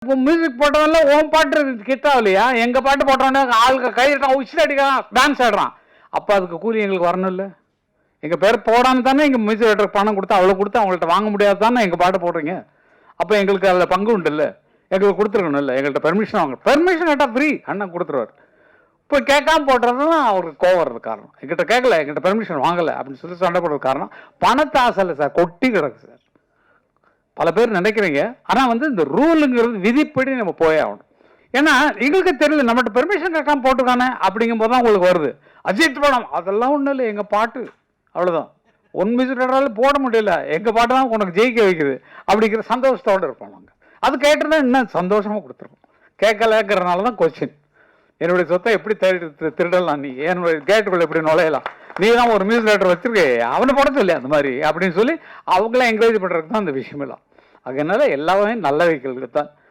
இப்போ மியூசிக் போட்டவன்ல உன் பாட்டு கிட்ட ஆகலையா? எங்கள் பாட்டு போட்டவொடனே ஆளுக்கு கையிட்டான், உச்சில் அடிக்கிறான், டான்ஸ் ஆடுறான். அப்போ அதுக்கு கூலி எங்களுக்கு வரணும் இல்லை? எங்கள் பேர் போடாமல் தானே எங்கள் மியூசிக் டைரக்டருக்கு பணம் கொடுத்து அவ்வளோ கொடுத்து அவங்கள்ட்ட வாங்க முடியாது தானே எங்கள் பாட்டு போடுறீங்க. அப்போ எங்களுக்கு அதில் பங்கு உண்டு இல்லை? எங்களுக்கு கொடுத்துருக்கணும் இல்லை? எங்கள்கிட்ட பெர்மிஷன் வாங்க. பெர்மிஷன் கேட்டால் ஃப்ரீ அண்ணன் கொடுத்துருவார். இப்போ கேட்காம போடுறது தான் அவருக்கு கோவம் வர்றது காரணம். எங்கிட்ட கேட்கல, எங்கிட்ட பெர்மிஷன் வாங்கலை அப்படின்னு சொல்லி சண்டை போடுறது காரணம் பணத்தை ஆசை இல்லை சார், கொட்டி கிடக்கு சார். பல பேர் நினைக்கிறீங்க, ஆனால் வந்து இந்த ரூலுங்கிறது விதிப்படி நம்ம போயே ஆகணும். ஏன்னா எங்களுக்கு தெரியல, நம்மகிட்ட பெர்மிஷன் கேட்காம போட்டுக்கானே அப்படிங்கும் போது தான் உங்களுக்கு வருது. அஜித் படம் அதெல்லாம் ஒன்றும் இல்லை, எங்கள் பாட்டு அவ்வளோதான். ஒன் மியூசிக் டைரக்டரால போட முடியல, எங்கள் பாட்டு தான் உனக்கு ஜெயிக்க வைக்குது அப்படிங்கிற சந்தோஷத்தோடு இருப்போம் நாங்கள். அது கேட்டுருந்தா இன்னும் சந்தோஷமாக கொடுத்துருக்கோம். கேட்கலங்கிறதுனால தான் கொஸ்டின். என்னுடைய சொத்தை எப்படி திருடலாம், நீ என்னுடைய கேட்டுக்குள்ள எப்படி நுழையலாம், நீ தான் ஒரு மியூசிக் டைரக்டர் வச்சிருக்கே அவனை போட சொல்லி அந்த மாதிரி அப்படின்னு சொல்லி அவங்கள என்கரேஜ் பண்ணுறதுக்கு தான் அந்த விஷயமெல்லாம். அதனால எல்லாமே நல்ல வைக்கிறது தான்.